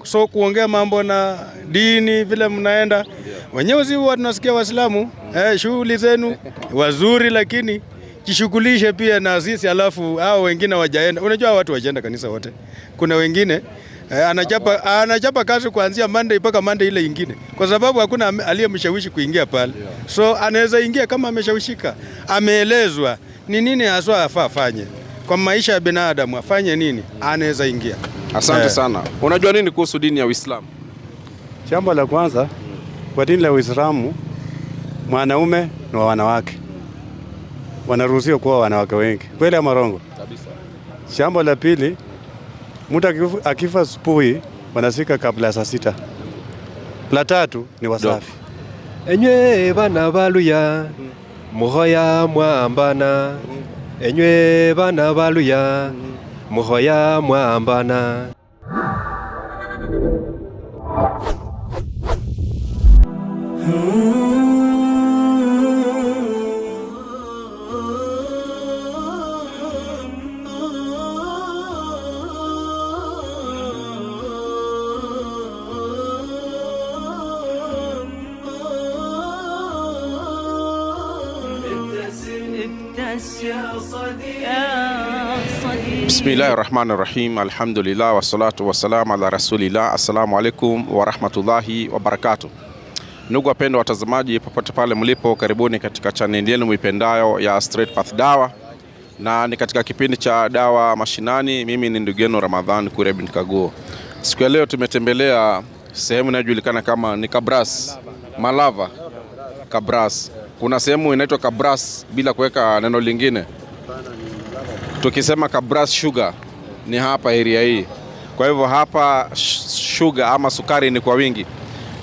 So kuongea mambo na dini vile mnaenda wenyewe, si huwa tunasikia Waislamu shughuli zenu wazuri, lakini jishughulishe pia na sisi, alafu hao wengine wajaenda. Unajua watu wajaenda kanisa wote, kuna wengine anachapa kazi kuanzia Monday mpaka Monday ile nyingine, kwa sababu hakuna aliyemshawishi kuingia pale. So anaweza ingia kama ameshawishika, ameelezwa ni nini haswa afanye kwa maisha ya binadamu, afanye nini, anaweza ingia. Asante sana. Unajua nini kuhusu dini ya Uislamu? Jambo la kwanza, kwa dini la Uislamu mwanaume na wanawake wanaruhusiwa kuwa wanawake wengi. Kweli ama rongo? Kabisa. Jambo la pili, mtu akifa asubuhi wanasika kabla ya saa 6. La tatu ni wasafi. Enywe bana baluya muhoya mwambana. Enywe bana baluya muhoya mwambana. Bismillahirrahmanirrahim. Alhamdulillah wassalatu wassalamu ala rasulillah. Assalamu alaikum wa rahmatullahi wa barakatuh. Ndugu wapendwa watazamaji popote pale mlipo, karibuni katika channel yenu mwipendayo ya Straight Path Dawa, na ni katika kipindi cha Dawa Mashinani. Mimi ni ndugu yenu Ramadhan Kuria bin Kaguo. Siku ya leo tumetembelea sehemu inayojulikana kama ni Kabras, Malava Kabras. Kuna sehemu inaitwa Kabras bila kuweka neno lingine. Tukisema Kabras Sugar ni hapa area hii. Kwa hivyo hapa sugar ama sukari ni kwa wingi.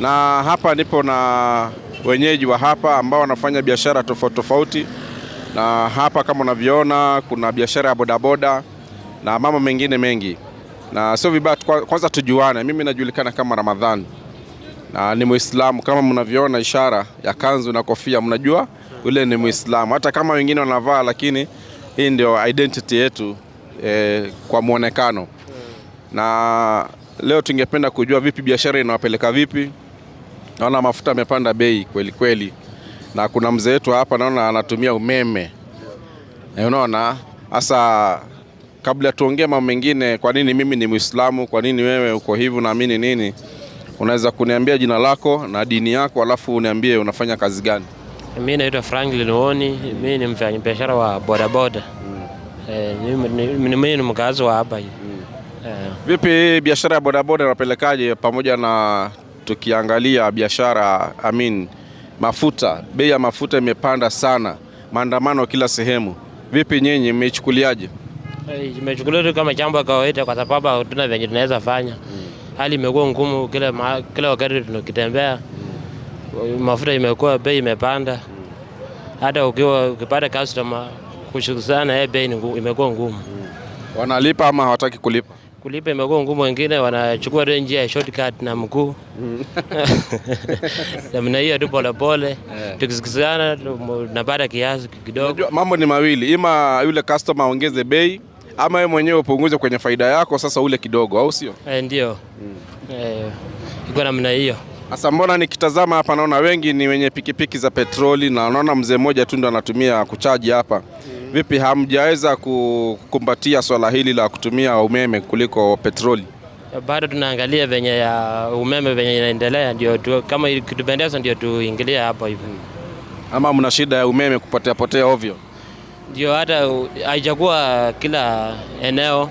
Na hapa nipo na wenyeji wa hapa ambao wanafanya biashara tofauti tofauti. Na hapa kama unavyoona kuna biashara ya bodaboda na mambo mengine mengi. Na sio vibaya kwanza tujuane. Mimi najulikana kama Ramadhan. Na ni Muislamu, kama mnavyoona ishara ya kanzu na kofia, mnajua yule ni Muislamu. Hata kama wengine wanavaa, lakini hii ndio identity yetu kwa muonekano. Na leo tungependa kujua vipi biashara inawapeleka vipi. Naona mafuta yamepanda bei kweli kweli. Na kuna mzee wetu hapa naona anatumia umeme. Unaona? Sasa kabla tuongee mambo mengine, kwa nini mimi ni Muislamu, kwa nini wewe uko hivi, unaamini nini? Unaweza kuniambia jina lako na dini yako, alafu uniambie unafanya kazi gani? Mimi naitwa Franklin Oni, mimi ni mfanyabiashara wa bodaboda. Mimi ni mkazi wa hapa hivi. Vipi biashara ya bodaboda inapelekaje, pamoja na tukiangalia biashara mafuta, bei ya mafuta imepanda sana, maandamano kila sehemu. Vipi nyinyi mmeichukuliaje? Imechukuliwa kama jambo kawaida, kwa sababu hatuna venye tunaweza fanya. Hali imekuwa ngumu kila wakati tunakitembea. Mafuta imekuwa bei imepanda. Hata ukipata customer kushukisana bei imekuwa ngumu. Wanalipa ama hawataki kulipa? Kulipa imekuwa ngumu, wengine wanachukua njia ya shortcut na mguu. Na hiyo tu pole pole. Tukisikizana tunapata kiasi kidogo. Mambo ni mawili, ima yule customer ongeze bei ama wewe mwenyewe upunguze kwenye faida yako, sasa ule kidogo, au sio? Ndio. Iko namna hiyo. Sasa mbona nikitazama hapa naona wengi ni wenye pikipiki za petroli, na naona mzee mmoja tu ndo anatumia kuchaji hapa. Vipi hamjaweza kukumbatia swala hili la kutumia umeme kuliko petroli? Bado tunaangalia venye ya umeme venye inaendelea, ndio kama kitupendeza ndio tuingilie hapo hivi. Ama mna shida ya umeme kupotea ovyo? Ndio, hata haijakuwa kila eneo.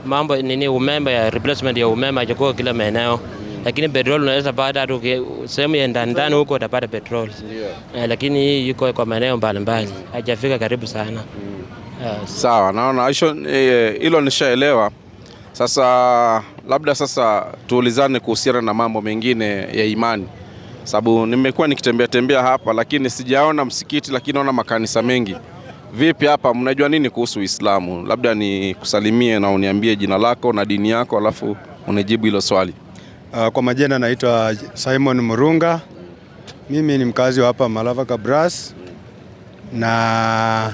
Mambo nini umeme ya replacement ya umeme haijakuwa kila maeneo. Lakini petrol unaweza pata tu sehemu ya ndani huko utapata petrol. Lakini hii yuko kwa maeneo mbalimbali. Haijafika karibu sana. Sawa, naona hilo nishaelewa. Sasa labda sasa tuulizane kuhusiana na mambo mengine ya imani. Sababu nimekuwa nikitembea hapa, lakini sijaona msikiti, lakini naona makanisa mengi. Vipi hapa mnajua nini kuhusu Uislamu? Labda ni kusalimie na uniambie jina lako na dini yako, alafu unijibu hilo swali. Kwa majina naitwa Simon Murunga. Mimi ni mkazi wa hapa Malava Kabras. Na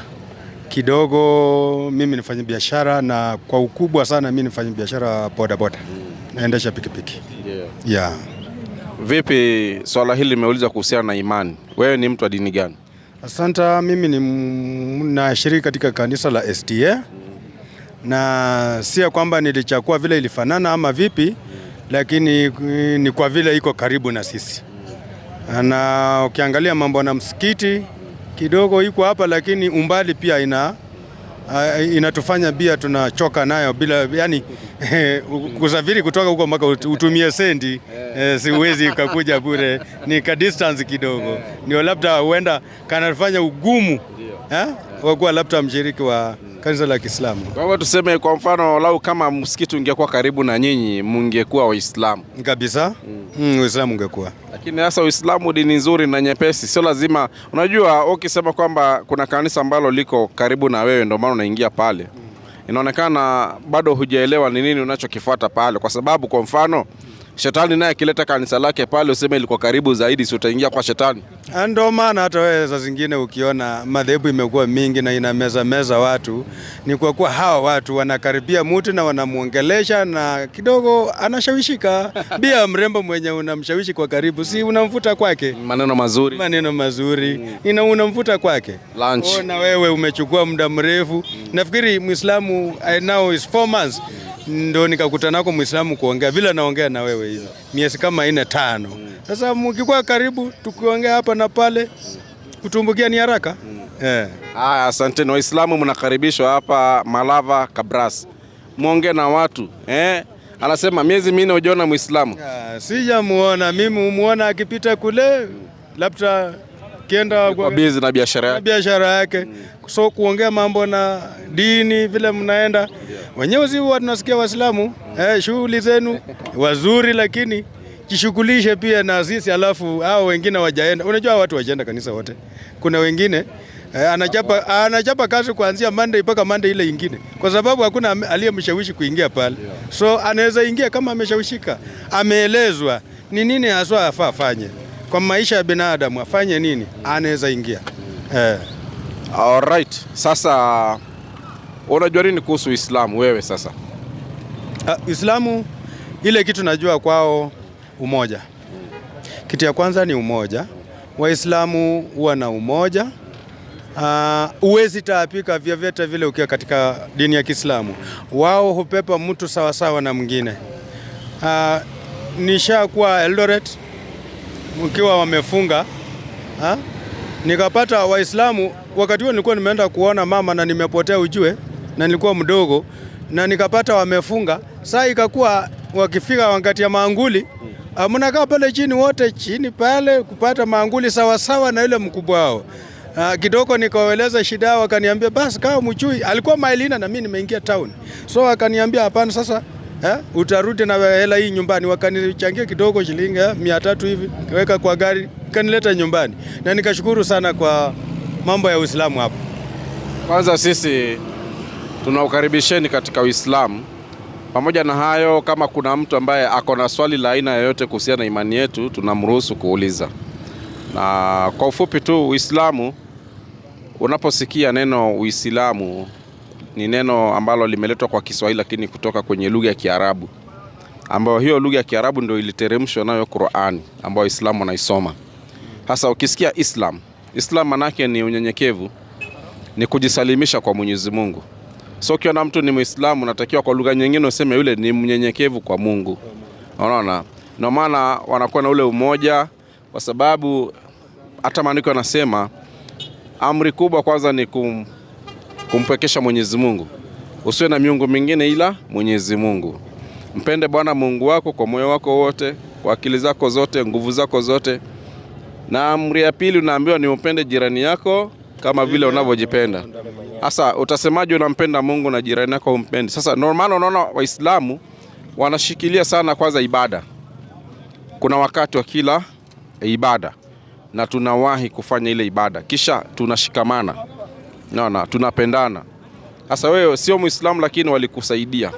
kidogo mimi nifanya biashara, na kwa ukubwa sana mimi nifanya biashara boda boda. Naendesha pikipiki. Yeah. Vipi swala hili limeuliza kuhusiana na imani? Wewe ni mtu wa dini gani? Asante, mimi nashiriki katika kanisa la SDA. Na si kwamba nilichakua vile ilifanana ama vipi, lakini ni kwa vile iko karibu na sisi. Na ukiangalia mambo na msikiti kidogo iko hapa, lakini umbali pia inatufanya pia tunachoka nayo bila, yani kusafiri kutoka huko mpaka utumie sendi, siwezi kukuja bure, ni ka distance kidogo, ndio labda huenda kanafanya ugumu kwa labda mshiriki wa kanisa la Kiislamu. Kwa hivyo tuseme kwa mfano lau kama msikiti ungekuwa karibu na nyinyi mungekuwa Waislamu kabisa. Uislamu ungekuwa. Lakini sasa Uislamu dini nzuri na nyepesi, sio lazima. Unajua ukisema kwamba kuna kanisa ambalo liko karibu na wewe ndio maana unaingia pale, inaonekana bado hujaelewa ni nini unachokifuata pale, kwa sababu kwa mfano shetani naye akileta kanisa lake pale useme liko karibu zaidi, si utaingia kwa shetani? Ndio maana hata wewe saa zingine ukiona madhehebu imekuwa mingi na inameza watu, ni kwa kuwa hawa watu wanakaribia mtu na wanamuongelesha na kidogo anashawishika. Bia mrembo mwenye unamshawishi kwa karibu, si unamvuta kwake maneno mazuri, unamvuta kwake lunch. Na wewe umechukua muda mrefu. Nafikiri Muislamu now is 4 months ndo nikakutana nako Muislamu kuongea vile naongea na wewe hivi miezi kama 4-5. Sasa mkikuwa karibu tukiongea hapa na pale kutumbukia ni haraka. Asante. Waislamu mnakaribishwa hapa Malava Kabras, muongee na watu. Anasema miezi 4 hujaona Muislamu. Sijamuona mimi, muona akipita kule labda kienda kwa busy na biashara yake. So kuongea mambo na dini vile mnaenda wenyewe, si huwa tunasikia Waislamu shughuli zenu wazuri, lakini jishughulishe pia na sisi, alafu hao wengine wajaenda. Unajua watu wajaenda kanisa wote, kuna wengine anachapa kazi kuanzia Monday mpaka Monday ile ingine, kwa sababu hakuna aliyemshawishi kuingia pale. So anaweza ingia kama ameshawishika, ameelezwa ni nini haswa afanye kwa maisha ya binadamu, afanye nini, anaweza ingia. Alright. Sasa unajua nini kuhusu Uislamu wewe sasa? Uislamu ile kitu najua kwao umoja. Kitu ya kwanza ni umoja. Waislamu huwa na umoja. Uwezi taapika vyovyote vile ukiwa katika dini ya Kiislamu. Wao hupepa mtu sawa sawa na mwingine. Nishakuwa Eldoret mkiwa wamefunga, nikapata Waislamu. Wakati huo nilikuwa nimeenda kuona mama na nimepotea ujue, na nilikuwa mdogo, na nikapata wamefunga. Saa ikakuwa wakifika wakati ya maanguli, mnakaa pale chini wote chini pale kupata maanguli sawa sawa na yule mkubwa wao. Kidogo nikawaeleza shida, wakaniambia basi kama mchui. Alikuwa mailina na mimi nimeingia town. So akaniambia hapana, sasa utarudi na hela hii nyumbani. Wakanichangia kidogo shilingi 300 hivi, kaweka kwa gari, kanileta nyumbani. Na nikashukuru sana kwa mambo ya Uislamu hapo. Kwanza sisi tunaukaribisheni katika Uislamu. Pamoja na hayo, kama kuna mtu ambaye ako na swali la aina yoyote kuhusiana na imani yetu, tunamruhusu kuuliza. Na kwa ufupi tu, Uislamu, unaposikia neno Uislamu ni neno ambalo limeletwa kwa Kiswahili lakini kutoka kwenye lugha ya Kiarabu, ambayo hiyo lugha ya Kiarabu ndio iliteremshwa nayo Qur'ani ambayo Uislamu anaisoma. Sasa ukisikia Islam manake ni unyenyekevu, ni kujisalimisha kwa Mwenyezi Mungu. So ukiona mtu ni Muislamu, natakiwa kwa lugha nyingine useme yule ni mnyenyekevu kwa Mungu. Unaona? Ndio maana wanakuwa na ule umoja, kwa sababu hata maandiko yanasema amri kubwa kwanza ni kumpekesha Mwenyezi Mungu. Usiwe na miungu mingine ila Mwenyezi Mungu. Mpende Bwana Mungu wako kwa moyo wako wote, kwa akili zako zote, nguvu zako zote. Na amri ya pili unaambiwa ni upende jirani yako kama vile unavyojipenda. Sasa utasemaje unampenda Mungu na jirani yako umpendi? Sasa normal, unaona Waislamu wanashikilia sana kwanza ibada. Kuna wakati wa kila ibada na tunawahi kufanya ile ibada, kisha tunashikamana. Naona tunapendana. Sasa wewe sio Muislamu lakini walikusaidia.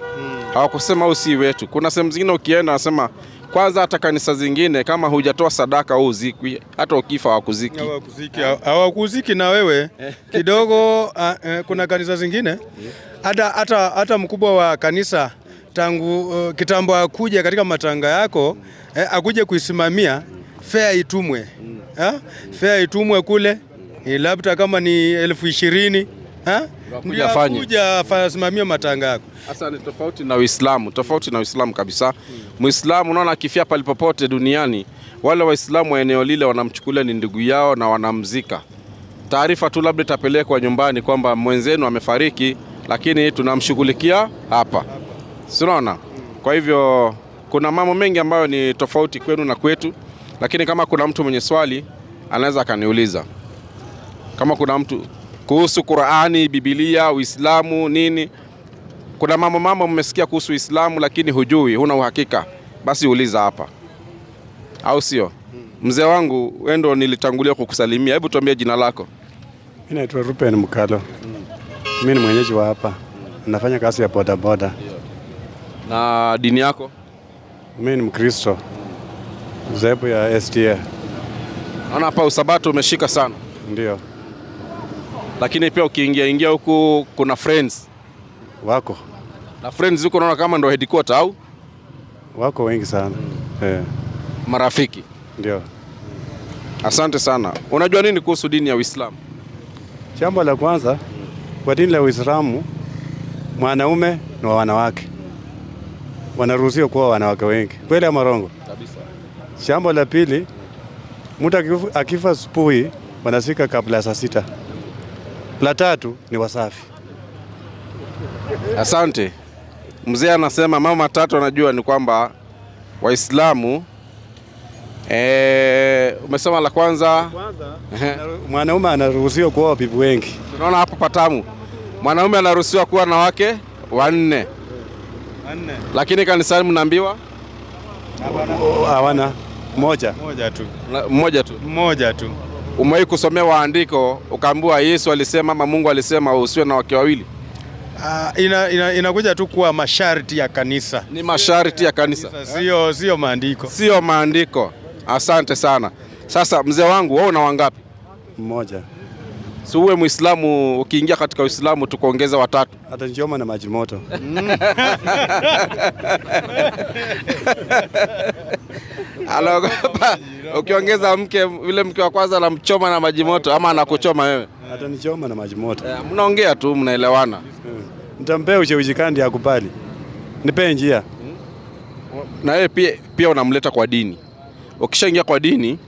Hawakusema au si wetu. Kuna sehemu zingine ukienda wanasema kwanza hata kanisa zingine kama hujatoa sadaka au uzikwi, hata ukifa hawakuziki na wewe kidogo. Kuna kanisa zingine hata mkubwa wa kanisa tangu kitambo akuja katika matanga yako akuje kuisimamia, fare itumwe. Fare itumwe kule, labda kama ni 20,000 ndio akuja asimamie matanga yako. Sasa ni tofauti na Uislamu, tofauti na Uislamu kabisa. Muislamu unaona akifia palipopote duniani, wale Waislamu wa eneo lile wanamchukulia ni ndugu yao na wanamzika. Taarifa tu labda itapelekwa nyumbani kwamba mwenzenu amefariki, lakini tunamshughulikia hapa. Unaona? Kwa hivyo kuna mambo mengi ambayo ni tofauti kwenu na kwetu, lakini kama kuna mtu mwenye swali anaweza akaniuliza. Kama kuna mtu kuhusu Qur'ani, Biblia, Uislamu nini, kuna mambo mmesikia kuhusu Uislamu lakini hujui, huna uhakika, basi uliza hapa. Au sio? Mzee wangu, wewe ndo nilitangulia kukusalimia. Hebu tuambie jina lako. Mimi naitwa Ruben Mkalo. Mimi ni mwenyeji wa hapa. Nafanya kazi ya bodaboda. Na dini yako? Mimi ni Mkristo. Zebu ya STA. Naona hapa usabato umeshika sana. Ndio. Lakini pia ukiingia huku kuna friends wako. Na friends huko naona kama ndo headquarter au? Wako wengi sana. Marafiki. Ndio. Asante sana. Unajua nini kuhusu dini ya Uislamu? Jambo la kwanza, kwa dini la Uislamu mwanaume na wanawake wanaruhusiwa kuwa wanawake wengi. Kweli ama rongo? Kabisa. Jambo la pili, mtu akifa asubuhi wanasika kabla ya saa 6. La tatu ni wasafi. Asante. Mzee anasema mambo matatu anajua ni kwamba Waislamu umesema la kwanza mwanaume anaruhusiwa kuoa bibi wengi. Tunaona hapo patamu. Mwanaume anaruhusiwa kuwa na wake 4. Lakini kanisani mnaambiwa hawana moja tu. Umewahi kusomea waandiko ukaambiwa Yesu alisema ama Mungu alisema usiwe na wake wawili? Inakuja tu kuwa masharti ya kanisa. Ni masharti ya kanisa. Sio maandiko. Sio maandiko. Asante sana. Sasa mzee wangu, wewe una wangapi? Mmoja. Si uwe Muislamu, ukiingia katika Uislamu tukuongeza 3. Hata njoma na maji moto. Ukiongeza mke, yule mke wa kwanza anamchoma na maji moto ama anakuchoma wewe? Hata nichoma na maji moto. Mnaongea tu, mnaelewana. Nitampea ushewishikandi akubali. Nipe njia. Na yeye pia unamleta kwa dini. Ukishaingia kwa dini,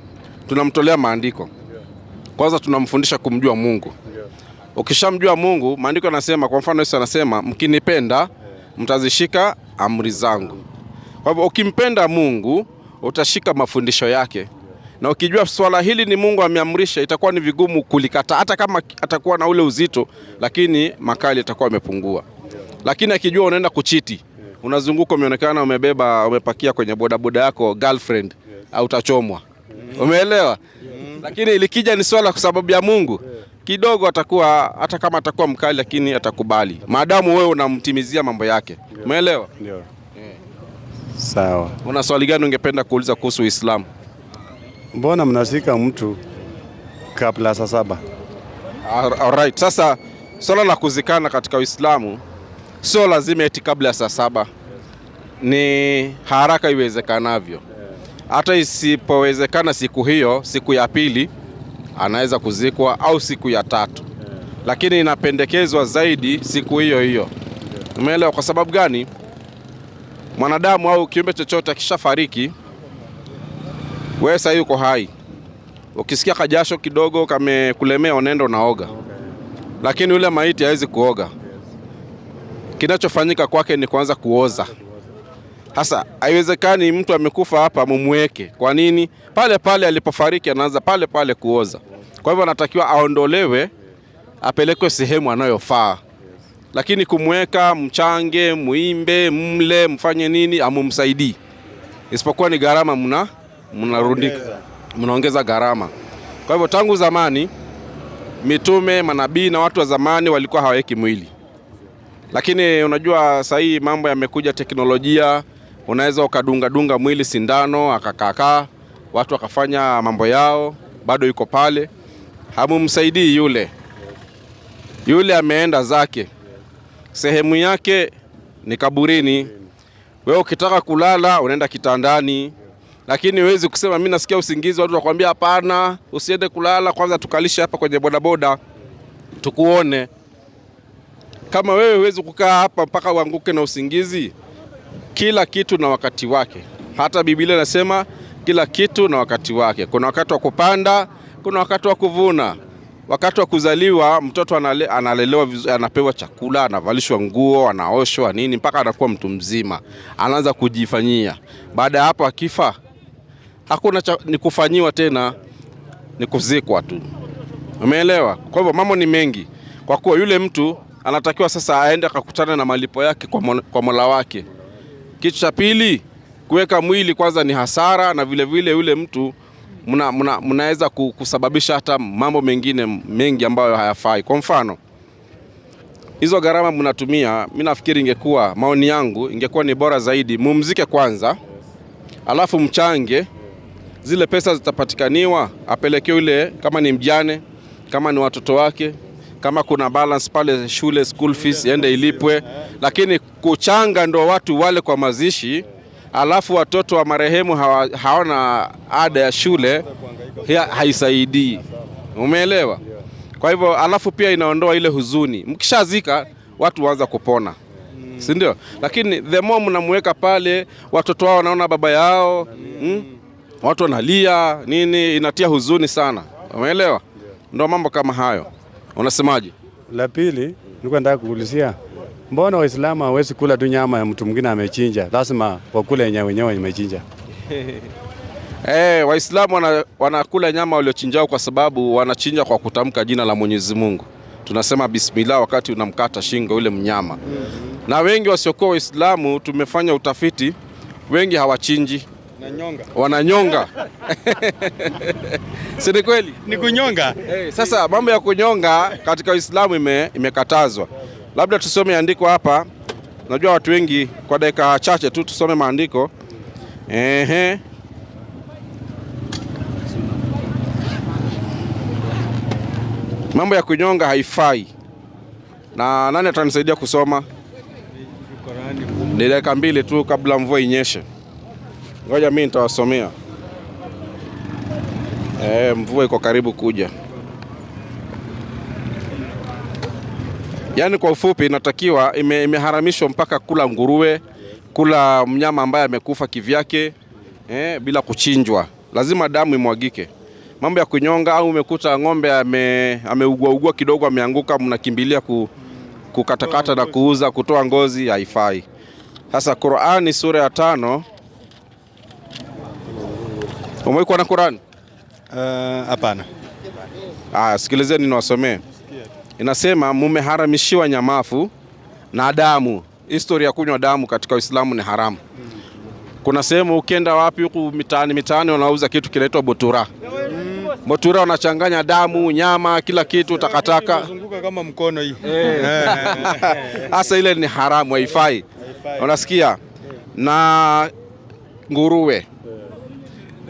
tunamtolea maandiko. Kwanza tunamfundisha kumjua Mungu. Ukishamjua Mungu, maandiko yanasema, kwa mfano Yesu anasema, mkinipenda mtazishika amri zangu. Kwa hivyo ukimpenda Mungu utashika mafundisho yake. Na ukijua swala hili ni Mungu ameamrisha, itakuwa ni vigumu kulikata, hata kama atakuwa na ule uzito, lakini makali yatakuwa yamepungua. Lakini akijua unaenda kuchiti, unazunguka umeonekana umepakia kwenye bodaboda yako girlfriend, au utachomwa. Umeelewa? Lakini ilikija ni swala kwa sababu ya Mungu, kidogo atakuwa, hata kama atakuwa mkali, lakini atakubali maadamu wewe unamtimizia mambo yake. Umeelewa? Ndio. Sawa. Una swali gani ungependa kuuliza kuhusu Uislamu? Mbona mnasika mtu kabla saa 7? Alright. Sasa swala la kuzikana katika Uislamu sio lazima eti kabla ya saa 7. Ni haraka iwezekanavyo. Hata isipowezekana siku hiyo, siku ya pili anaweza kuzikwa, au siku ya 3. Lakini inapendekezwa zaidi siku hiyo hiyo. Umeelewa? Kwa sababu gani? Mwanadamu au kiumbe chochote akishafariki, wewe sasa yuko hai. Ukisikia kajasho kidogo kamekulemea, unaenda unaoga. Lakini yule maiti hawezi kuoga. Kinachofanyika kwake ni kuanza kuoza. Sasa haiwezekani mtu amekufa hapa mumweke. Kwa nini? Pale pale alipofariki anaanza pale pale kuoza. Kwa hivyo anatakiwa aondolewe, apelekwe sehemu anayofaa. Lakini kumweka, mchange, muimbe, mle, mfanye nini, amumsaidii. Isipokuwa ni gharama mnarundika. Mnaongeza gharama. Kwa hivyo tangu zamani mitume, manabii na watu wa zamani walikuwa hawaweki mwili. Lakini unajua sasa hii mambo yamekuja, teknolojia, unaweza ukadunga mwili sindano akakaa, watu wakafanya mambo yao, bado yuko pale, hamumsaidii yule ameenda zake. Sehemu yake ni kaburini. Wewe ukitaka kulala unaenda kitandani, lakini huwezi kusema mimi nasikia usingizi, watu wakwambia hapana, usiende kulala, kwanza tukalisha hapa kwenye bodaboda tukuone. Kama wewe huwezi kukaa hapa mpaka uanguke na usingizi, kila kitu na wakati wake. Hata Biblia inasema kila kitu na wakati wake. Kuna wakati wa kupanda, kuna wakati wa kuvuna. Wakati wa kuzaliwa mtoto analelewa vizuri, anapewa chakula, anavalishwa nguo, anaoshwa nini mpaka anakuwa mtu mzima, anaanza kujifanyia. Baada ya hapo akifa hakuna ni kufanyiwa tena, ni kuzikwa tu. Umeelewa? Kwa hivyo mambo ni mengi, kwa kuwa yule mtu anatakiwa sasa aende akakutana na malipo yake kwa Mola wake. Kitu cha pili, kuweka mwili kwanza ni hasara, na vile vile yule mtu mnaweza kusababisha hata mambo mengine mengi ambayo hayafai. Kwa mfano, hizo gharama mnatumia, mimi nafikiri ingekuwa, maoni yangu, ingekuwa ni bora zaidi mumzike kwanza, alafu mchange. Zile pesa zitapatikaniwa, apelekee yule, kama ni mjane, kama ni watoto wake, kama kuna balance pale shule, school fees iende ilipwe. Lakini kuchanga ndo watu wale kwa mazishi, alafu watoto wa marehemu hawana ada ya shule, haisaidii. Umeelewa? Kwa hivyo alafu pia inaondoa ile huzuni. Mkishazika watu waanza kupona, si ndio? Lakini the more mnamweka pale, watoto wao wanaona baba yao, watu wanalia nini, inatia huzuni sana. Umeelewa? Ndio mambo kama hayo. Unasemaje? La pili, nilikuwa nataka kuulizia, mbona Waislamu hawezi kula tu nyama ya mtu mwingine amechinja? Lazima wakule yenyewe wenyewe wamechinja. Waislamu wanakula nyama waliochinjao kwa sababu wanachinja kwa kutamka jina la Mwenyezi Mungu. Tunasema bismillah wakati unamkata shingo yule mnyama. Na wengi wasiokuwa Waislamu, tumefanya utafiti, wengi hawachinji, wananyonga. Si ni kweli? Ni kunyonga. Sasa mambo ya kunyonga katika Uislamu imekatazwa. Labda tusome andiko hapa. Najua watu wengi, kwa dakika chache tu tusome maandiko. Mambo ya kunyonga haifai. Na nani atanisaidia kusoma? Ni dakika 2 tu kabla mvua inyeshe. Ngoja mimi nitawasomea. Mvua iko karibu kuja. Yaani kwa ufupi inatakiwa, imeharamishwa mpaka kula nguruwe, kula mnyama ambaye amekufa kivyake, bila kuchinjwa. Lazima damu imwagike. Mambo ya kunyonga, au umekuta ng'ombe ameugua kidogo, ameanguka, mnakimbilia kukatakata na kuuza, kutoa ngozi, haifai. Sasa Qur'ani sura ya 5. Umeikuwa na Qur'ani? Hapana. Sikilizeni niwasomee. Inasema mumeharamishiwa nyamafu na damu. Historia ya kunywa damu katika Uislamu ni haramu. Kuna sehemu ukienda wapi huku mitaani wanauza kitu kinaitwa botura. Botura wanachanganya damu, nyama, kila kitu, takataka. Inazunguka kama mkono hii. Hasa ile ni haramu, haifai. Unasikia? Na nguruwe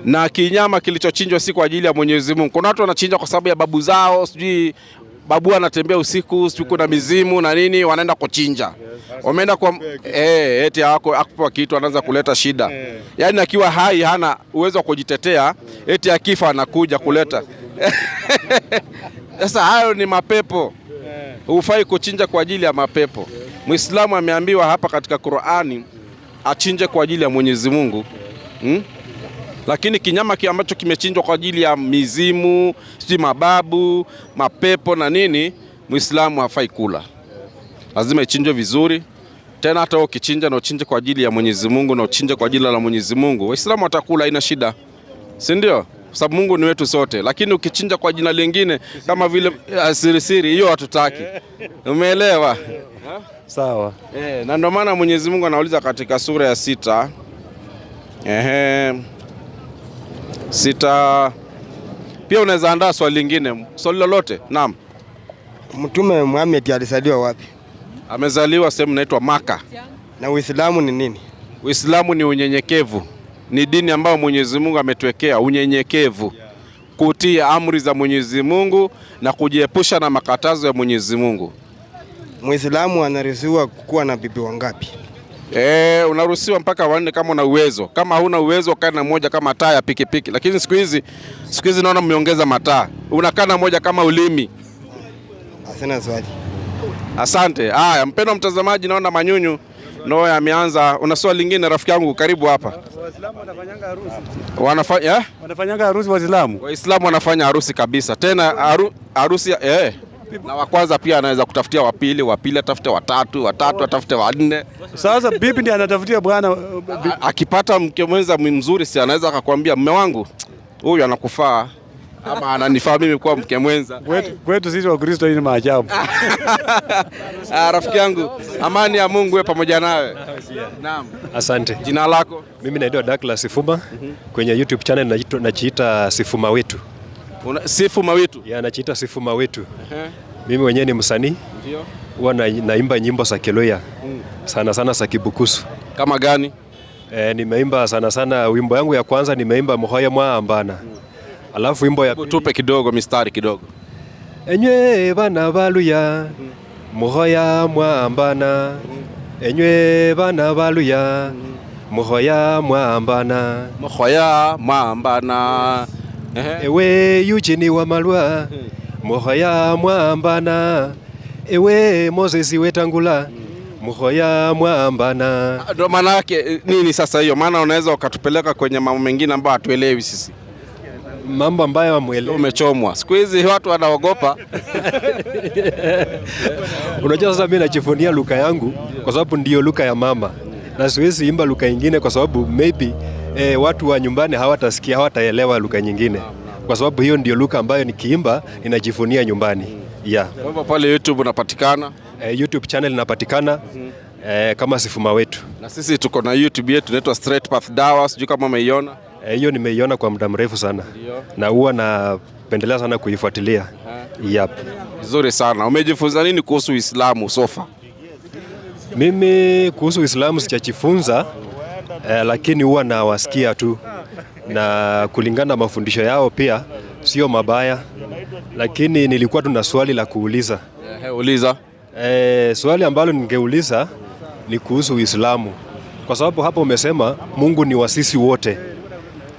na kinyama kilichochinjwa si kwa ajili ya Mwenyezi Mungu. Kuna watu wanachinja kwa sababu ya babu zao, sijui babu anatembea usiku, sijui kuna mizimu na nini, wanaenda kuchinja. Wameenda kwa eti hapo kitu anaanza kuleta shida. Yaani akiwa hai hana uwezo wa kujitetea, eti akifa anakuja kuleta. Sasa hayo ni mapepo. Hufai kuchinja kwa ajili ya mapepo. Muislamu ameambiwa hapa katika Qur'ani achinje kwa ajili ya Mwenyezi Mungu. Lakini kinyama ambacho kimechinjwa kwa ajili ya mizimu, sijui mababu, mapepo na nini, Muislamu hafai kula. Lazima ichinjwe vizuri. Tena hata ukichinja na uchinje kwa ajili ya Mwenyezi Mungu na uchinje kwa ajili la Mwenyezi Mungu, Waislamu watakula, haina shida. Si ndio? Kwa sababu Mungu ni wetu sote. Lakini ukichinja kwa jina lingine kama vile siri, hiyo hatutaki. Umeelewa? Sawa. Na ndio maana Mwenyezi Mungu anauliza katika sura ya 6. 6. Pia unaweza andaa swali lingine, swali lolote. Naam. Mtume Muhammad alizaliwa wapi? Amezaliwa sehemu inaitwa Maka. Na Uislamu ni nini? Uislamu ni unyenyekevu. Ni dini ambayo Mwenyezi Mungu ametuwekea unyenyekevu. Kutii amri za Mwenyezi Mungu na kujiepusha na makatazo ya Mwenyezi Mungu. Muislamu anaruhusiwa kuwa na bibi wangapi? Unaruhusiwa mpaka 4 kama una uwezo. Kama huna uwezo kaa na moja kama taa ya pikipiki. Lakini siku hizi naona mmeongeza mataa. Unakaa na moja kama ulimi. Asante swali. Asante. Haya, mpendwa mtazamaji, naona manyunyu ndio yameanza. Una swali lingine rafiki yangu, karibu hapa. Waislamu wanafanyanga harusi. Wanafanya harusi Waislamu. Waislamu wanafanya harusi kabisa. Tena harusi na wa kwanza pia anaweza kutafutia wa pili atafute wa tatu atafute wa 4. Sasa bibi ndiye anatafutia bwana. Akipata mke mwenza mzuri, si anaweza akakwambia mume wangu huyu anakufaa ama ananifaa mimi kuwa mke mwenza. Kwetu sisi wa Kristo ni maajabu. Rafiki yangu, amani ya Mungu iwe pamoja nawe. Naam. Asante. Jina lako? Mimi naitwa Douglas Sifuma. Kwenye YouTube channel najiita Sifuma Wetu. Sifuma Wetu? Najiita Sifuma Wetu. Mimi mwenyewe ni msanii. Ndio. Huwa naimba nyimbo za Kiluya. Sana sana za Kibukusu. Kama gani? Nimeimba sana sana, wimbo yangu ya kwanza nimeimba Muhoya Mwambana. Alafu wimbo ya tupe kidogo mistari kidogo. Enywe bana baluya Muhoya Mwambana. Enywe bana baluya Muhoya Mwambana. Muhoya Mwambana. Ewe Eugene wa Malwa Muhoya Mwambana. Ewe Moses Wetangula Muhoya Mwambana. Ndio maana yake nini sasa hiyo? Maana unaweza ukatupeleka kwenye mambo mengine ambayo hatuelewi sisi. Mambo ambayo hamuelewi. Umechomwa. Siku hizi watu wanaogopa. Unajua sasa mimi najifunia lugha yangu kwa sababu ndio lugha ya mama. Na siwezi imba lugha nyingine kwa sababu maybe watu wa nyumbani hawatasikia, hawataelewa lugha nyingine. Kwa sababu hiyo ndio lugha ambayo nikiimba ninajifunia nyumbani. Kwa hivyo pale YouTube unapatikana? YouTube channel inapatikana kama Sifuma Wetu. Na sisi tuko na YouTube yetu inaitwa Straight Path Dawa, sijui kama umeiona. Hiyo nimeiona kwa muda mrefu sana. Na huwa napendelea sana kuifuatilia. Vizuri sana. Umejifunza nini kuhusu Uislamu sofa? Mimi kuhusu Uislamu sijajifunza, lakini huwa nawasikia tu. Na kulingana na mafundisho yao pia sio mabaya. Lakini nilikuwa tuna swali la kuuliza. Uliza. Swali ambalo ningeuliza ni kuhusu Uislamu. Kwa sababu hapa umesema Mungu ni wa sisi wote.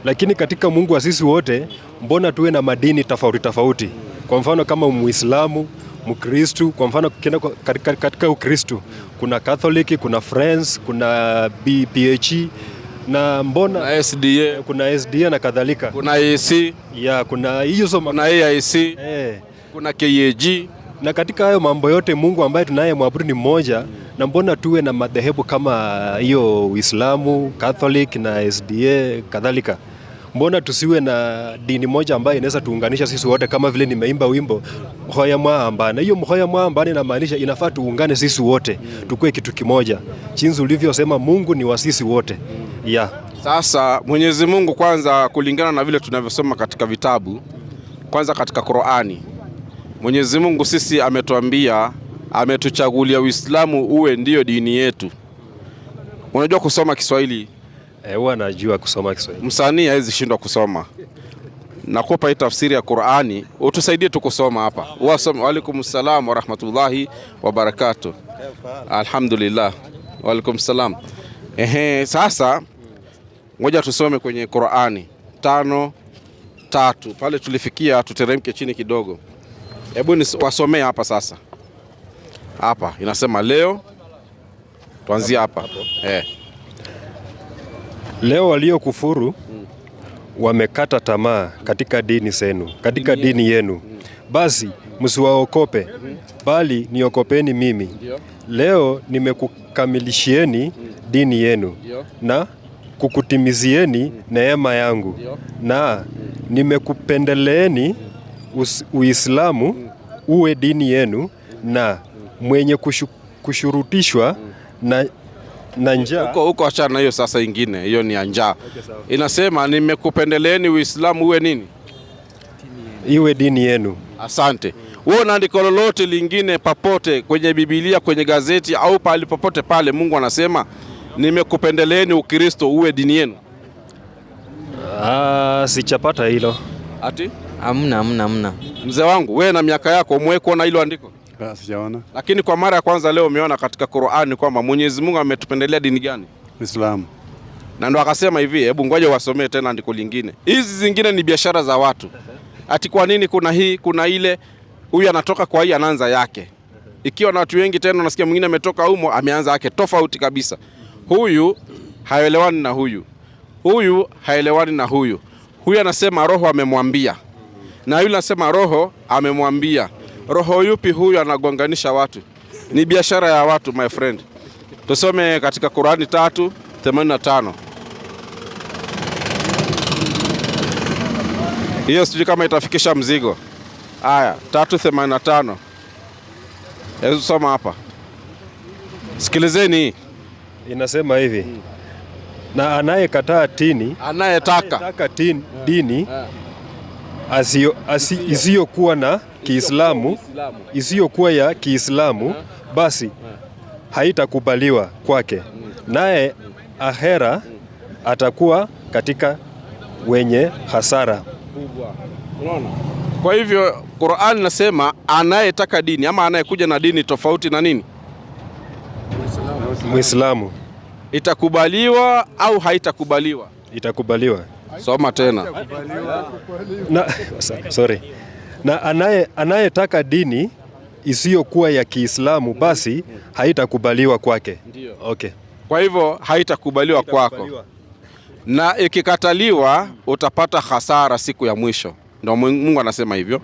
Lakini katika Mungu wa sisi wote, mbona tuwe na madini tofauti tofauti? Kwa mfano kama Muislamu, Mkristo, kwa mfano katika Ukristo kuna Catholic, kuna Friends, kuna BPH na mbona kuna SDA, kuna SDA na kadhalika. Kuna AC, kuna hiyo kuna AIC, kuna KAG. Na katika hayo mambo yote Mungu ambaye tunayemwabudu ni mmoja, na mbona tuwe na madhehebu kama hiyo Uislamu, Catholic na SDA kadhalika? Mbona tusiwe na dini moja ambayo inaweza tuunganisha sisi wote kama vile nimeimba wimbo Muhoya Mwambana. Hiyo Muhoya Mwambana inamaanisha inafaa tuungane sisi wote, tukue kitu kimoja. Jinsi ulivyosema Mungu ni wa sisi wote. Sasa Mwenyezi Mungu kwanza, kulingana na vile tunavyosoma katika vitabu, kwanza katika Qur'ani, Mwenyezi Mungu sisi ametuambia, ametuchagulia Uislamu uwe ndio dini yetu. Unajua kusoma Kiswahili? Huwa najua kusoma Kiswahili. Msanii hawezi shindwa kusoma. Nakupa hii tafsiri ya Qur'ani, utusaidie tu kusoma hapa. Wa alaikum salaam wa rahmatullahi wa barakatuh. Alhamdulillah. Wa alaikum salaam. Sasa ngoja tusome kwenye Qur'ani 5:3. Pale tulifikia, tuteremke chini kidogo. Hebu wasomee hapa sasa. Hapa inasema leo tuanzie hapa. Leo waliokufuru wamekata tamaa katika dini zenu, katika dini yenu. Basi msiwaokope, bali niokopeni mimi. Leo nimekukamilishieni dini yenu na kukutimizieni neema yangu, na nimekupendeleeni Uislamu uwe dini yenu, na mwenye kushurutishwa na njaa. Huko achana hiyo sasa, ingine hiyo ni njaa. Inasema nimekupendeleeni Uislamu uwe nini? Iwe dini yenu. Asante. Wewe unaandika lolote lingine papote kwenye Biblia, kwenye gazeti au pale popote pale Mungu anasema nimekupendeleeni Ukristo uwe dini yenu? Sichapata hilo. Ati? Hamna. Mzee wangu, wewe na miaka yako umewahi kuona hilo andiko? Sijaona. Lakini kwa mara ya kwanza leo umeona katika Qur'ani kwamba Mwenyezi Mungu ametupendelea dini gani? Uislamu. Na ndo akasema hivi, hebu ngoja wasomee tena andiko lingine. Hizi zingine ni biashara za watu. Ati kwa nini kuna hii, kuna ile, huyu anatoka kwa hii anaanza yake. Ikiwa na watu wengi tena unasikia mwingine ametoka humo ameanza yake tofauti kabisa. Huyu haelewani na huyu. Huyu haelewani na huyu. Huyu anasema roho amemwambia. Na yule anasema roho amemwambia. Roho yupi huyu anagonganisha watu? Ni biashara ya watu, my friend. Tusome katika Qur'ani 3:85. Hiyo sijui kama itafikisha mzigo. Haya, 3:85. Hebu soma hapa. Sikilizeni. Inasema hivi. Na anayekataa Anayetaka dini isiyokuwa na Kiislamu, isiyokuwa ya Kiislamu, basi haitakubaliwa kwake, naye ahera atakuwa katika wenye hasara. Unaona? Kwa hivyo Qur'an nasema anayetaka dini ama anayekuja na dini tofauti na nini? Muislamu. Itakubaliwa au haitakubaliwa? Itakubaliwa. Soma tena. Na anayetaka dini isiyokuwa ya Kiislamu basi haitakubaliwa kwake. Okay. Kwa hivyo haitakubaliwa kwako. Na ikikataliwa utapata hasara siku ya mwisho. Ndio Mungu anasema hivyo.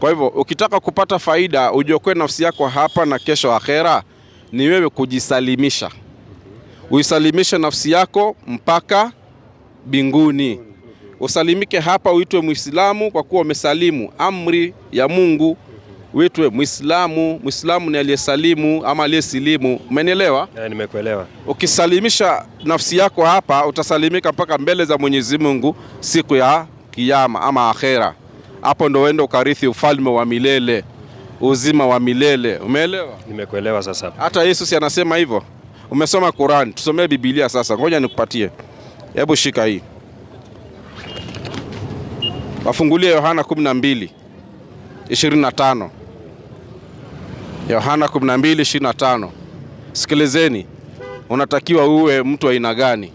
Kwa hivyo ukitaka kupata faida ujiokoe nafsi yako hapa na kesho akhera, ni wewe kujisalimisha. Uisalimishe nafsi yako mpaka binguni. Usalimike hapa uitwe Muislamu kwa kuwa umesalimu amri ya Mungu. Uitwe Muislamu. Muislamu ni aliyesalimu ama aliyesilimu. Umenielewa? Nimekuelewa. Ukisalimisha nafsi yako hapa utasalimika mpaka mbele za Mwenyezi Mungu siku ya Kiyama ama akhera. Hapo ndo uende ukarithi ufalme wa milele, uzima wa milele. Umeelewa? Nimekuelewa sasa. Hata Yesu si anasema hivyo. Umesoma Qur'an, tusomee Biblia sasa. Ngoja nikupatie. Hebu shika hii. Wafungulie Yohana 12:25. Yohana 12:25. Sikilizeni. Unatakiwa uwe mtu aina gani?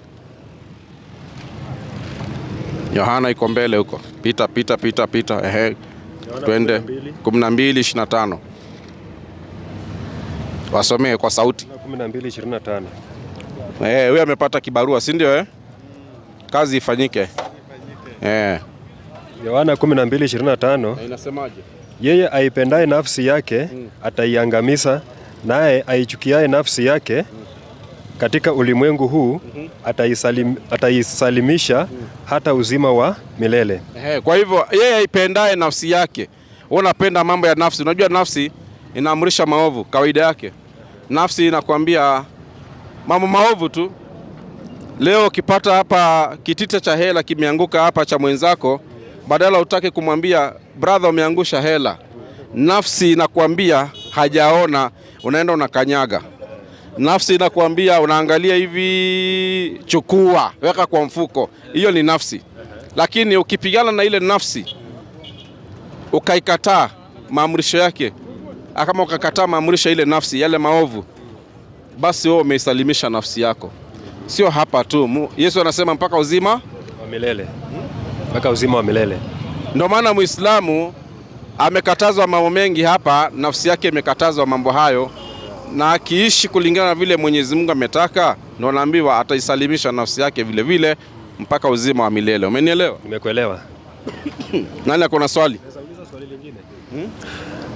Yohana iko mbele huko. Pita. Twende 12:25. Wasomee kwa sauti. 12:25. Wewe amepata kibarua, si ndio Kazi ifanyike. Yohana 12:25. Inasemaje? Yeye aipendaye nafsi yake ataiangamiza, naye aichukiaye nafsi yake katika ulimwengu huu ataisalimisha hata uzima wa milele. Kwa hivyo yeye aipendaye nafsi yake. Unapenda mambo ya nafsi. Unajua nafsi inaamrisha maovu kawaida yake. Nafsi inakwambia mambo maovu tu. Leo ukipata hapa kitita cha hela kimeanguka hapa cha mwenzako, badala utake kumwambia brother umeangusha hela, nafsi inakwambia hajaona, unaenda unakanyaga. Nafsi inakwambia unaangalia hivi, chukua, weka kwa mfuko. Hiyo ni nafsi. Lakini ukipigana na ile nafsi ukaikataa maamrisho yake, kama ukakataa maamrisho ile nafsi yale maovu, basi wewe umeisalimisha nafsi yako. Sio hapa tu. Yesu anasema mpaka uzima wa milele. Mpaka uzima wa milele. Ndio maana Muislamu amekatazwa mambo mengi hapa, nafsi yake imekatazwa mambo hayo, na akiishi kulingana na vile Mwenyezi Mungu ametaka, ndio naambiwa ataisalimisha nafsi yake vile vile mpaka uzima wa milele. Umenielewa? Nimekuelewa. Nani akona swali? Naweza swali lingine?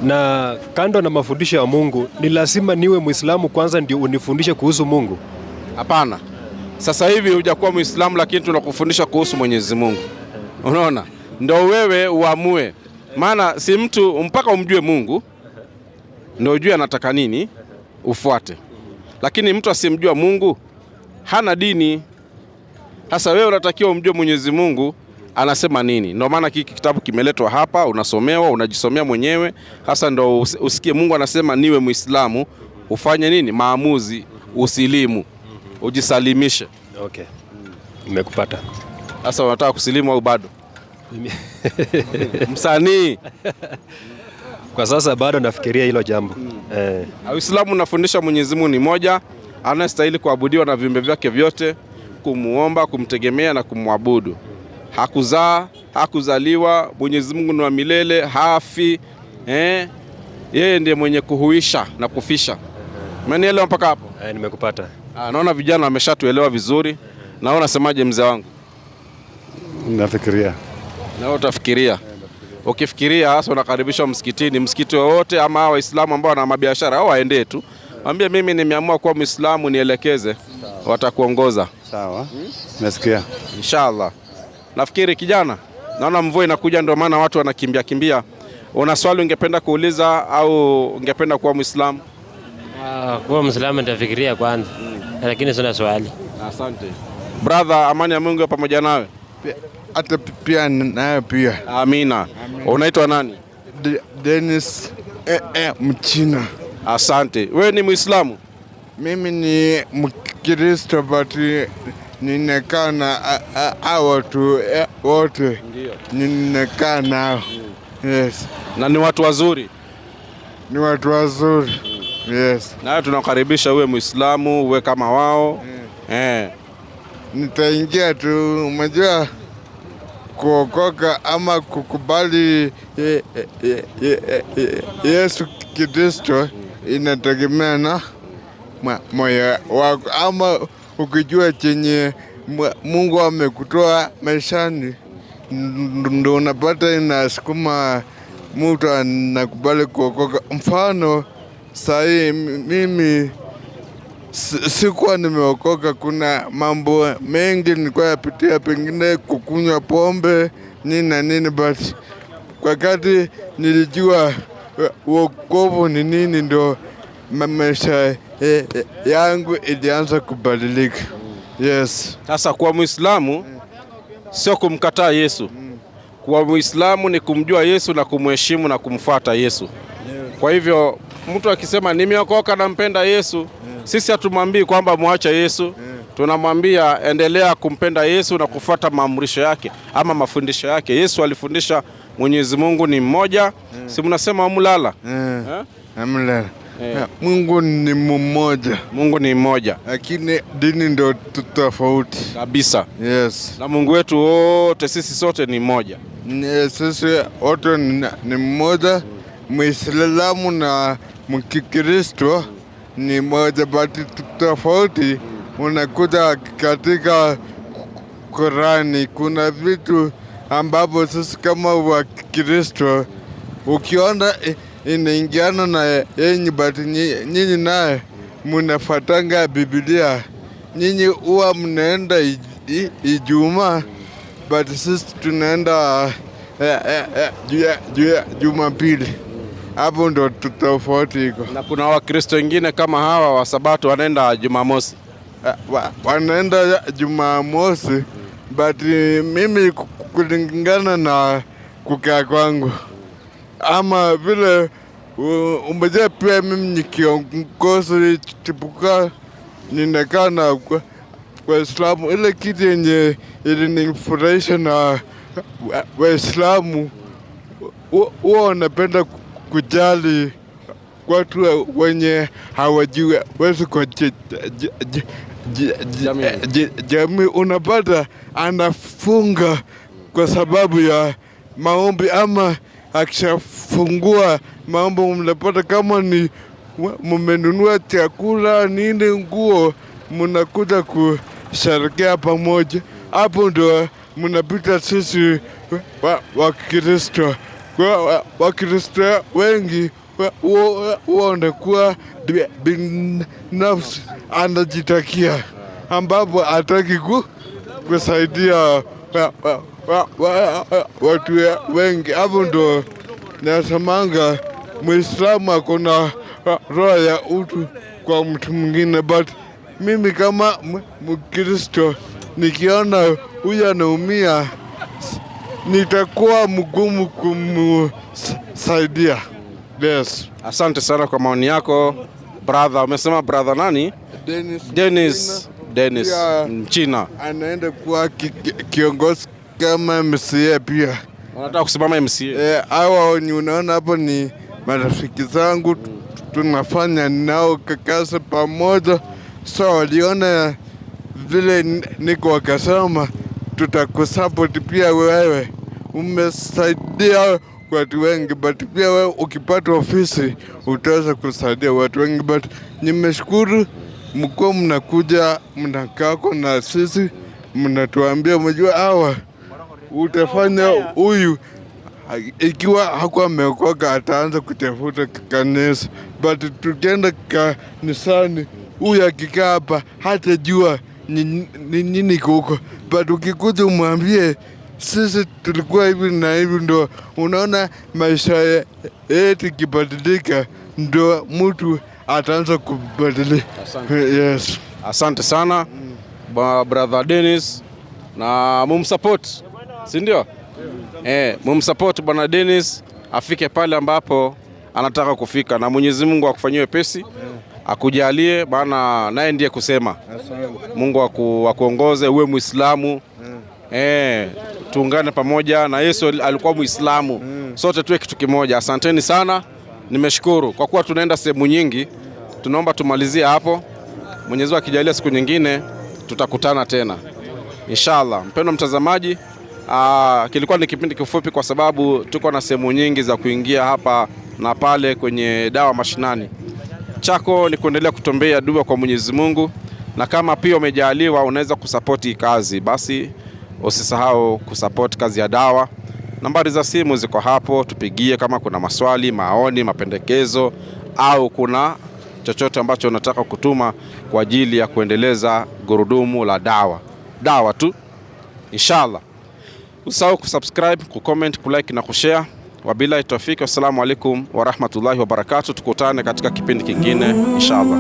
Na kando na mafundisho ya Mungu, ni lazima niwe Muislamu kwanza ndio unifundishe kuhusu Mungu? Hapana. Sasa hivi hujakuwa Muislamu lakini tunakufundisha kuhusu Mwenyezi Mungu. Unaona? Ndio wewe uamue. Maana si mtu mpaka umjue Mungu ndio ujue anataka nini ufuate. Lakini mtu asimjua Mungu hana dini. Sasa wewe unatakiwa umjue Mwenyezi Mungu anasema nini. Ndio maana hiki kitabu kimeletwa hapa, unasomewa, unajisomea mwenyewe. Sasa ndio usikie Mungu anasema niwe Muislamu, ufanye nini? Maamuzi, usilimu, ujisalimishe. Okay. Nimekupata. Sasa unataka kusilimu au bado? Msanii. Kwa sasa bado nafikiria hilo jambo. Uislamu unafundisha Mwenyezi Mungu ni moja, anastahili kuabudiwa na viumbe vyake vyote, kumuomba, kumtegemea na kumwabudu. Hakuzaa, hakuzaliwa, Mwenyezi Mungu ni wa milele, hafi. Yeye ndiye mwenye kuhuisha na kufisha. Umenielewa mpaka hapo? Nimekupata. Naona vijana wameshatuelewa vizuri. Na wewe unasemaje mzee wangu? Nafikiria. Na wewe utafikiria. Ukifikiria hasa unakaribishwa msikitini, msikiti wowote ama Waislamu ambao wana mabiashara au waende tu. Mwambie mimi nimeamua kuwa Muislamu, nielekeze. Watakuongoza. Sawa. Nasikia. Inshallah. Nafikiri kijana, naona mvua inakuja ndio maana watu wanakimbia. Una swali ungependa kuuliza au ungependa kuwa Muislamu? Kuwa Muislamu nitafikiria kwanza. Lakini sina swali. Asante. Brother, amani ya Mungu pamoja nawe. Hata pia nayo pia. Amina. Unaitwa nani? Dennis Mchina. Asante. Wewe ni Muislamu? Mimi ni Mkristo but ninakaa na watu wote. Ndio. Ninakaa nao. Yes. Na ni watu wazuri? Ni watu wazuri. Yes. Na tunakukaribisha uwe Muislamu, uwe kama wao. Nitaingia tu, unajua kuokoka ama kukubali Yesu Kristo inategemea na moyo wako, ama ukijua chenye Mungu amekutoa maishani ndo unapata inasukuma mtu anakubali kuokoka. Mfano sahii mimi sikuwa nimeokoka, kuna mambo mengi nilikuwa yapitia, pengine kukunywa pombe nini na nini, but wakati nilijua wokovu ni nini ndo maisha yangu ilianza kubadilika. Yes. Sasa kuwa Muislamu sio kumkataa Yesu. Kuwa Muislamu ni kumjua Yesu na kumheshimu na kumfuata Yesu. Kwa hivyo mtu akisema nimeokoka na mpenda Yesu, sisi hatumwambii kwamba muache Yesu. Tunamwambia endelea kumpenda Yesu na kufuata maamrisho yake ama mafundisho yake. Yesu alifundisha Mwenyezi Mungu ni mmoja. Si mnasema amulala? Amulala. Mungu ni mmoja. Mungu ni mmoja. Lakini dini ndio tofauti. Kabisa. Yes. Na Mungu wetu wote sisi sote ni mmoja. Sisi wote ni mmoja. Muislamu na Mkristo ni moja, but tofauti unakuta katika Qurani. Kuna vitu ambapo sisi kama Wakristo ukiona inaingiana na yenyi, but nyinyi naye mnafuatanga Biblia. Nyinyi huwa mnaenda Ijumaa, but sisi tunaenda Jumapili. Hapo ndo tofauti iko. Na kuna Wakristo wengine kama hawa wa Sabato wanaenda Jumamosi. Wanaenda Jumamosi, but mimi kulingana na kukaa kwangu ama vile umejua, pia mimi ni kiongozi chipuka, ninakaa na Waislamu. Ile kitu yenye ilinifurahisha na Waislamu, huwa wanapenda kujali watu wenye hawajui wezi kwa jamii. Unapata anafunga kwa sababu ya maombi, ama akishafungua maombi mnapata kama ni mmenunua chakula nini, nguo, mnakuja kusherehekea pamoja. Hapo ndo mnapita sisi Wakristo. Wakristo wengi wanakuwa binafsi, anajitakia, ambapo hataki kusaidia watu wengi. Hapo ndo nasemanga Muislamu akona roho ya utu kwa mtu mwingine, but mimi kama Mkristo nikiona huyu anaumia nitakuwa mgumu kumsaidia. Yes. Asante sana kwa maoni yako brother. Umesema brother nani? Dennis Mchina. Anaenda kuwa kiongozi kama MCA pia. Unataka kusimama MCA? Hawa unaona hapo ni marafiki zangu tunafanya nao kazi pamoja, so waliona vile niko wakasema tutakusupport pia wewe. Umesaidia watu wengi, but pia wewe ukipata ofisi utaweza kusaidia watu wengi. But nimeshukuru mko mnakuja mnakako na sisi mnatuambia mjua hawa utafanya huyu ikiwa hakuwa ameokoka ataanza kutafuta kanisa, but tukienda kanisani huyu akikaa hapa hata jua nini kuko, but ukikuja umwambie sisi tulikuwa hivi na hivi, ndo unaona maisha yetu kibadilika, ndo mtu ataanza kubadilika. Yes. Asante sana brother Dennis, na mumsupport, si ndio? Mumsupport bwana Dennis afike pale ambapo anataka kufika, na Mwenyezi Mungu akufanyie wepesi, akujalie bana, naye ndiye kusema. Mungu akuongoze uwe Muislamu. Tuungane pamoja, na Yesu alikuwa Muislamu. Sote tuwe kitu kimoja. Asanteni sana. Nimeshukuru kwa kuwa tunaenda sehemu nyingi. Tunaomba tumalizie hapo. Mwenyezi Mungu akijalia siku nyingine tutakutana tena, inshallah. Mpendwa mtazamaji, kilikuwa ni kipindi kifupi kwa sababu tuko na sehemu nyingi za kuingia hapa na pale kwenye dawa mashinani. Chako ni kuendelea kutombea dua kwa Mwenyezi Mungu, na kama pia umejaliwa unaweza kusapoti kazi, basi usisahau kusupport kazi ya dawa. Nambari za simu ziko hapo, tupigie kama kuna maswali, maoni, mapendekezo au kuna chochote ambacho unataka kutuma kwa ajili ya kuendeleza gurudumu la dawa tu, inshallah. Usisahau kusubscribe, kucomment, kulike na kushare. Wabillahi tawfik, wassalamu alaikum wa rahmatullahi wa barakatuh. Tukutane katika kipindi kingine inshallah.